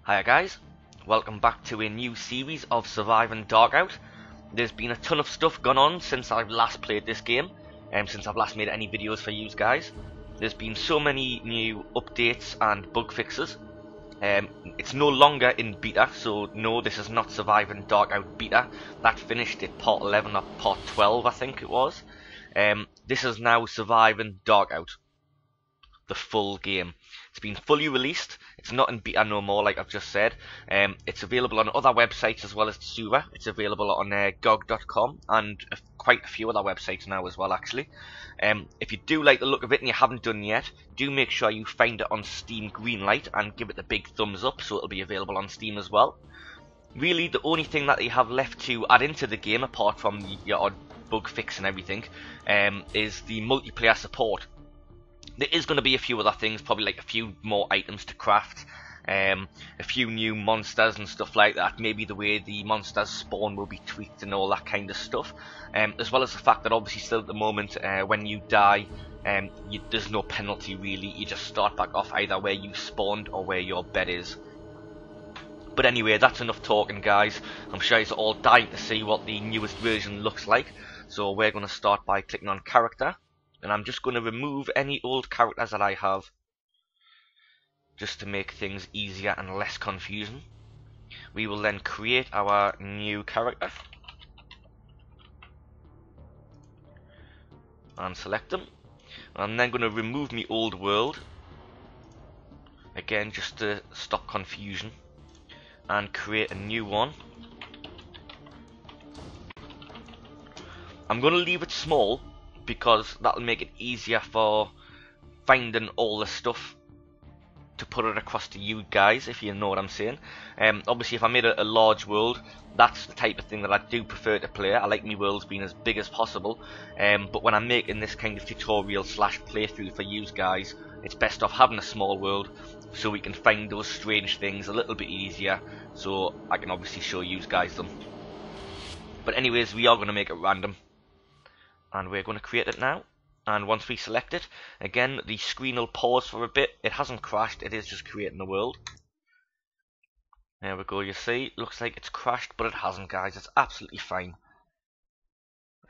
Hiya guys, welcome back to a new series of Surviving Darkout. There's been a ton of stuff gone on since I've last played this game, and since I've last made any videos for you guys. There's been so many new updates and bug fixes. It's no longer in beta, so no, this is not Surviving Darkout beta. That finished at part 11 or part 12 I think it was. This is now Surviving Darkout, the full game. It's been fully released. It's not in beta no more, like I've just said. It's available on other websites as well as Terraria. It's available on GOG.com and quite a few other websites now as well, actually. If you do like the look of it and you haven't done yet, do make sure you find it on Steam Greenlight and give it the big thumbs up so it'll be available on Steam as well. Really, the only thing that you have left to add into the game, apart from your odd bug fix and everything, is the multiplayer support. There is going to be a few other things, probably like a few more items to craft, a few new monsters and stuff like that. Maybe the way the monsters spawn will be tweaked and all that kind of stuff. As well as the fact that obviously still at the moment, when you die, there's no penalty really. You just start back off either where you spawned or where your bed is. But anyway, that's enough talking, guys. I'm sure you're all dying to see what the newest version looks like. So we're going to start by clicking on character. And I'm just going to remove any old characters that I have, just to make things easier and less confusing. We will then create our new character and select them. I'm then going to remove my old world, again just to stop confusion, and create a new one. I'm going to leave it small, because that'll make it easier for finding all the stuff to put it across to you guys, if you know what I'm saying. Obviously, if I made a large world, that's the type of thing that I do prefer to play. I like my worlds being as big as possible. But when I'm making this kind of tutorial slash playthrough for you guys, it's best off having a small world so we can find those strange things a little bit easier, so I can obviously show you guys them. But anyways, we are going to make it random. And we're going to create it now, and once we select it, again the screen will pause for a bit. It hasn't crashed, it is just creating the world. There we go, you see, looks like it's crashed, but it hasn't, guys. It's absolutely fine.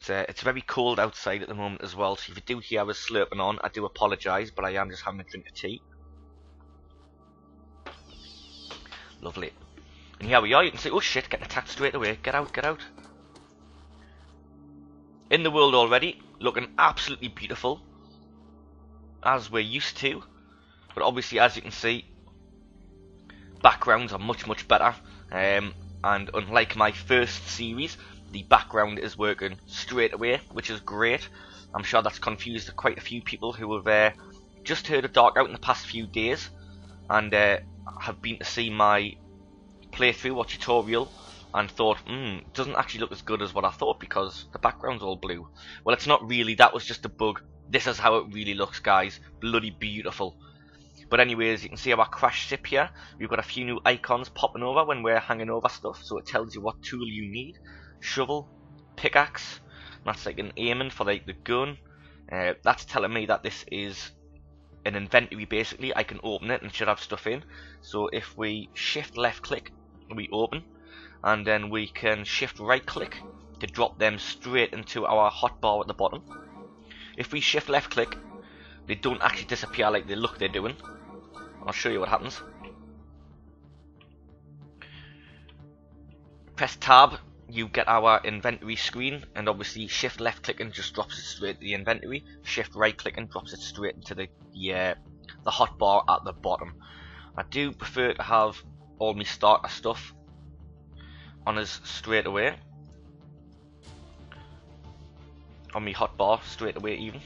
It's very cold outside at the moment as well, so if you do hear us slurping on, I do apologise, but I am just having a drink of tea. Lovely. And here we are, you can see, oh shit, getting attacked straight away. Get out, get out. In the world already, looking absolutely beautiful, as we're used to. But obviously, as you can see, backgrounds are much better. And unlike my first series, the background is working straight away, which is great. I'm sure that's confused quite a few people who have just heard of Darkout in the past few days, and have been to see my playthrough or tutorial, and thought, it doesn't actually look as good as what I thought because the background's all blue. Well, it's not really, that was just a bug. This is how it really looks, guys. Bloody beautiful. But anyways, you can see our crash ship here. We've got a few new icons popping over when we're hanging over stuff, so it tells you what tool you need. Shovel, pickaxe, that's like an aiming for like the gun. That's telling me that this is an inventory basically. I can open it and it should have stuff in. So if we shift left click, we open. And then we can shift right click to drop them straight into our hotbar at the bottom. If we shift left click, they don't actually disappear like they look they're doing. I'll show you what happens. Press tab, you get our inventory screen, and obviously shift left click and just drops it straight to the inventory. Shift right click and drops it straight into the hotbar at the bottom. I do prefer to have all my starter stuff on us straight away, on my hotbar straight away even.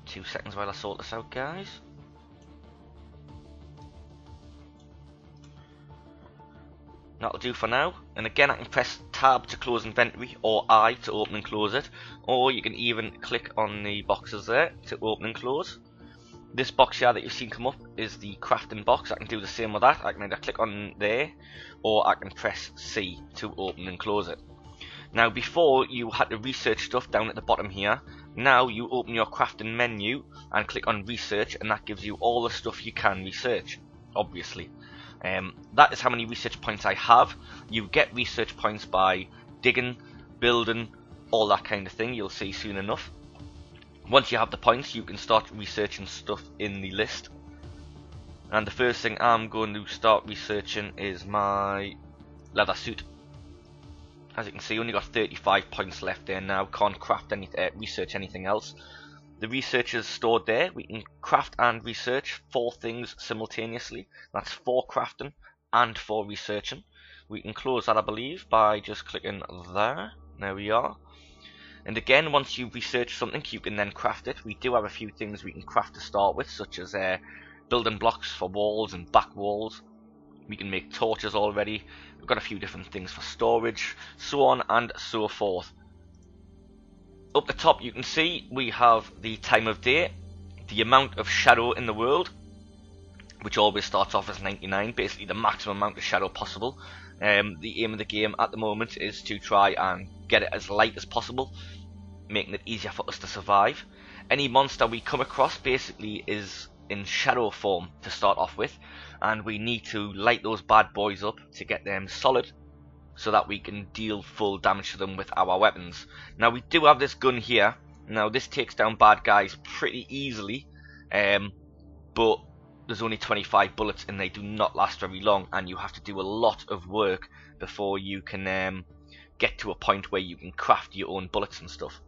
Two seconds while I sort this out, guys. That'll do for now, and again I can press tab to close inventory, or I to open and close it, or you can even click on the boxes there to open and close. This box here that you've seen come up is the crafting box. I can do the same with that. I can either click on there, or I can press C to open and close it. Now before you had to research stuff down at the bottom here. Now you open your crafting menu and click on research, and that gives you all the stuff you can research, obviously. That is how many research points I have. You get research points by digging, building, all that kind of thing. You'll see soon enough. Once you have the points, you can start researching stuff in the list. And the first thing I'm going to start researching is my leather suit. As you can see, only got 35 points left there now. Can't craft research anything else. The research is stored there. We can craft and research 4 things simultaneously. That's 4 crafting and 4 researching. We can close that, I believe, by just clicking there. There we are. And again, once you research something, you can then craft it. We do have a few things we can craft to start with, such as building blocks for walls and back walls. We can make torches already. We've got a few different things for storage, so on and so forth. Up the top you can see we have the time of day, the amount of shadow in the world, which always starts off as 99, basically the maximum amount of shadow possible. The aim of the game at the moment is to try and get it as light as possible, making it easier for us to survive. Any monster we come across basically is in shadow form to start off with, and we need to light those bad boys up to get them solid so that we can deal full damage to them with our weapons. Now we do have this gun here. Now this takes down bad guys pretty easily, but there's only 25 bullets and they do not last very long, and you have to do a lot of work before you can get to a point where you can craft your own bullets and stuff.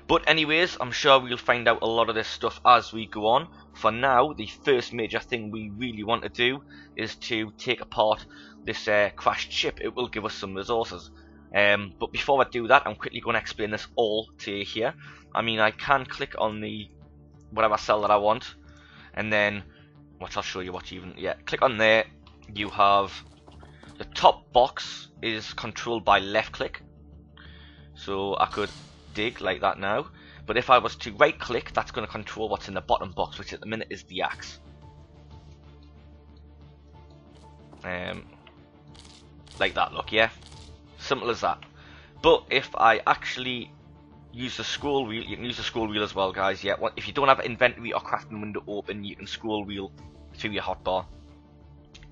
But anyways, I'm sure we'll find out a lot of this stuff as we go on. For now, the first major thing we really want to do is to take apart this crashed ship. It will give us some resources. But before I do that, I'm quickly going to explain this all to you here. I mean, I can click on the whatever cell that I want, and then, I'll show you what you even, click on there. You have the top box is controlled by left click. So I could dig like that now, but if I was to right click, that's going to control what's in the bottom box, which at the minute is the axe. Like that, look, yeah, simple as that. But if I actually use the scroll wheel, you can use the scroll wheel as well, guys. Yeah, if you don't have inventory or crafting window open, you can scroll wheel through your hotbar.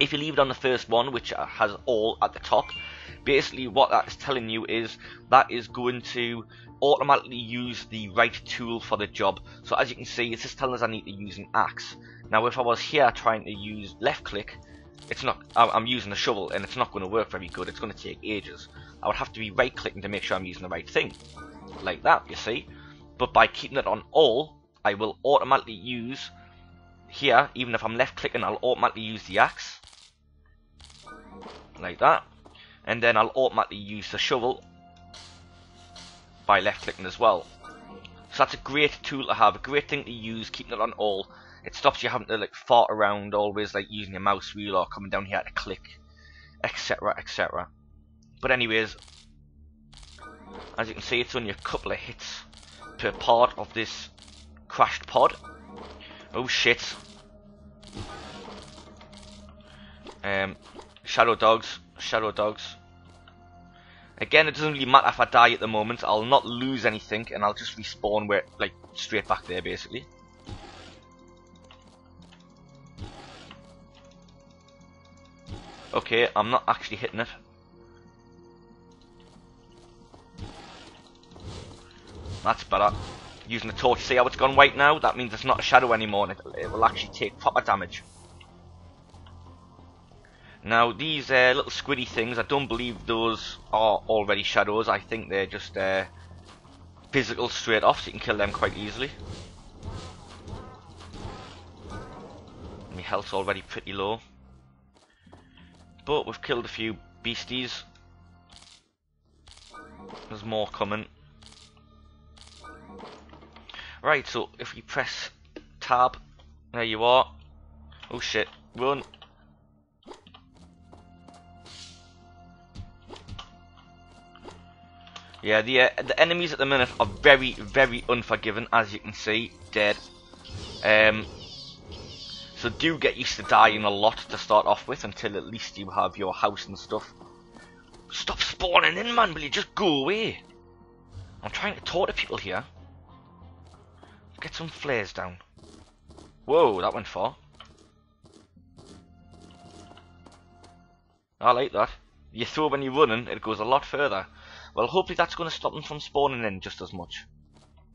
If you leave it on the first one, which has all at the top, basically what that is telling you is that is going to automatically use the right tool for the job. So as you can see, it's just telling us I need to use an axe. Now if I was here trying to use left click, it's not, I'm using a shovel and it's not going to work very good. It's going to take ages. I would have to be right clicking to make sure I'm using the right thing, like that, you see. But by keeping it on all, I will automatically use here, even if I'm left clicking, I'll automatically use the axe, like that. And then I'll automatically use the shovel by left clicking as well. So that's a great tool to have, a great thing to use, keeping it on all. It stops you having to like fart around always, like using your mouse wheel or coming down here to click, etc, etc. But anyways, as you can see, it's only a couple of hits per part of this crashed pod. Oh shit. Shadow dogs, shadow dogs. Again, it doesn't really matter if I die at the moment. I'll not lose anything, and I'll just respawn where, like, straight back there, basically. Okay, I'm not actually hitting it. That's better. Using the torch, see how it's gone white now? That means it's not a shadow anymore, and it will actually take proper damage. Now these little squiddy things, I don't believe those are already shadows. I think they're just physical straight off, so you can kill them quite easily. My health's already pretty low, but we've killed a few beasties. There's more coming. Right, so if we press tab, there you are. Oh shit, run. Yeah, the enemies at the minute are very, very unforgiving, as you can see, dead. So do get used to dying a lot to start off with, until at least you have your house and stuff Stop spawning in, man. Will you just go away? I'm trying to talk to people here. Get some flares down. Whoa, that went far. I like that. You throw when you're running, it goes a lot further. Well, hopefully that's going to stop them from spawning in just as much.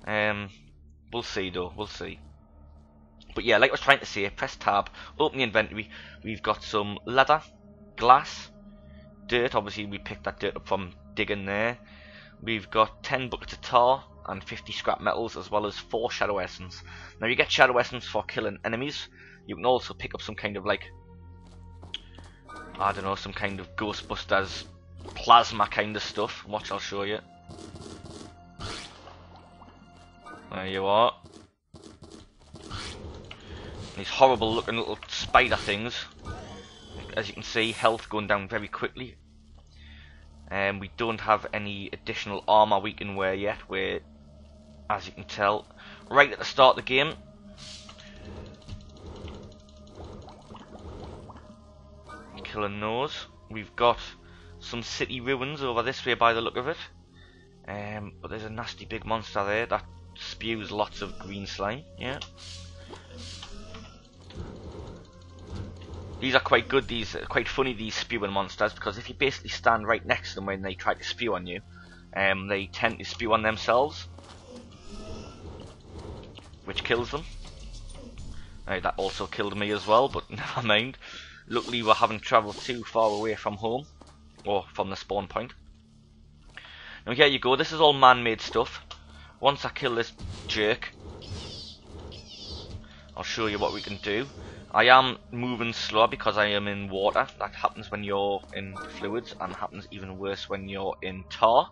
We'll see though, we'll see. But yeah, like I was trying to say, press tab, open the inventory. We've got some leather, glass, dirt. Obviously we picked that dirt up from digging there. We've got 10 buckets of tar and 50 scrap metals, as well as 4 shadow essence. Now you get shadow essence for killing enemies. You can also pick up some kind of like, I don't know, some kind of Ghostbusters plasma kind of stuff. Watch, I'll show you. There you are. These horrible looking little spider things. As you can see, health going down very quickly. We don't have any additional armor we can wear yet. We're, as you can tell, right at the start of the game. Killing those. We've got some city ruins over this way by the look of it. But there's a nasty big monster there that spews lots of green slime. Yeah. These are quite good. These are quite funny, these spewing monsters, because if you basically stand right next to them when they try to spew on you, they tend to spew on themselves, which kills them. That also killed me as well, but never mind. Luckily we haven't travelled too far away from home, or from the spawn point. Now here you go, this is all man-made stuff. Once I kill this jerk, I'll show you what we can do. I am moving slower because I am in water. That happens when you're in fluids, and happens even worse when you're in tar.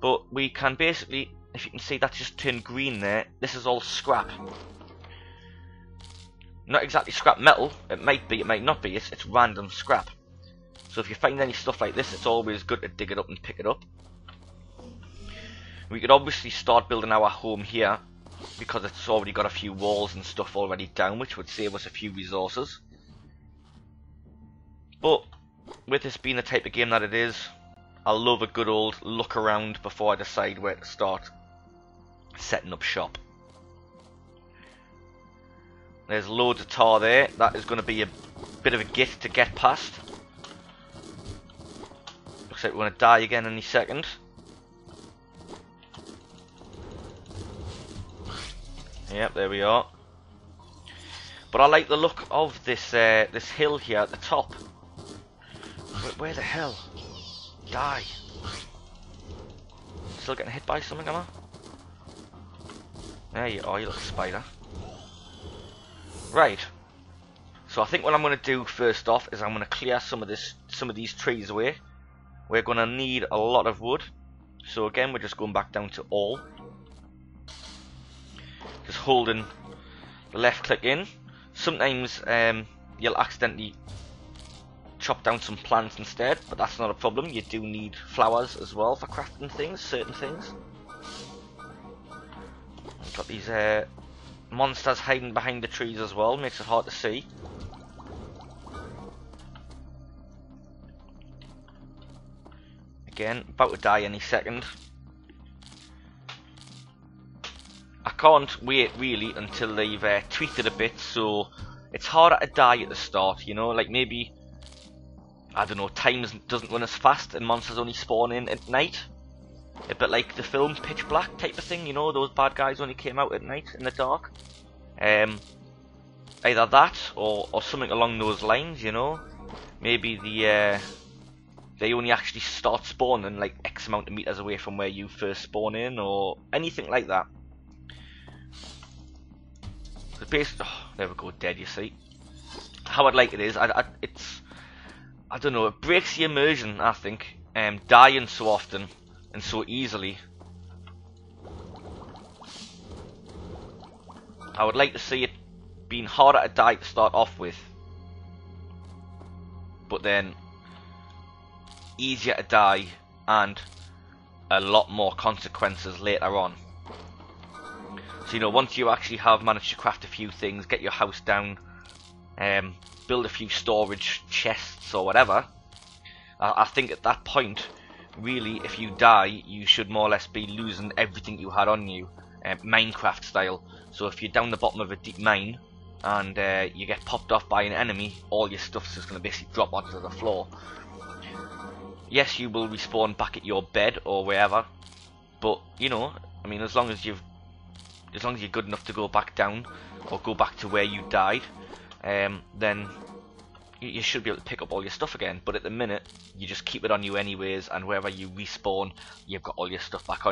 But we can basically, if you can see that just turned green there, this is all scrap. Not exactly scrap metal, it might be, it might not be, it's random scrap. So if you find any stuff like this, it's always good to dig it up and pick it up. We could obviously start building our home here, because it's already got a few walls and stuff already down, which would save us a few resources. But with this being the type of game that it is, I love a good old look around before I decide where to start setting up shop. There's loads of tar there. That is going to be a bit of a git to get past. Looks like we're going to die again any second. Yep, there we are. But I like the look of this this hill here at the top. Where the hell? Die. Still getting hit by something, am I? There you are, you little spider. Right. So I think what I'm going to do first off is I'm going to clear some of these trees away. We're going to need a lot of wood. So again, we're just going back down to all. Just holding the left click in. Sometimes you'll accidentally chop down some plants instead, but that's not a problem. You do need flowers as well for crafting things, certain things. We've got these monsters hiding behind the trees as well, makes it hard to see. Again, about to die any second. I can't wait really until they've tweaked it a bit, so it's harder to die at the start, you know, like maybe, I don't know, time doesn't run as fast and monsters only spawn in at night. A bit like the film Pitch Black type of thing, you know, those bad guys only came out at night in the dark. Either that or something along those lines, you know. Maybe they only actually start spawning like X amount of meters away from where you first spawn in, or anything like that. Oh, there we go, dead, you see. How I'd like it is, I don't know, it breaks the immersion, I think, dying so often and so easily. I would like to see it being harder to die to start off with, but then easier to die and a lot more consequences later on. So, you know, once you actually have managed to craft a few things, get your house down, build a few storage chests or whatever, I think at that point, really, if you die, you should more or less be losing everything you had on you, Minecraft style. So if you're down the bottom of a deep mine and you get popped off by an enemy, all your stuff's just going to basically drop onto the floor. Yes, you will respawn back at your bed or wherever, but you know, I mean, as long as you're good enough to go back down or go back to where you died, then you should be able to pick up all your stuff again. But at the minute, you just keep it on you anyways, and wherever you respawn, you've got all your stuff back on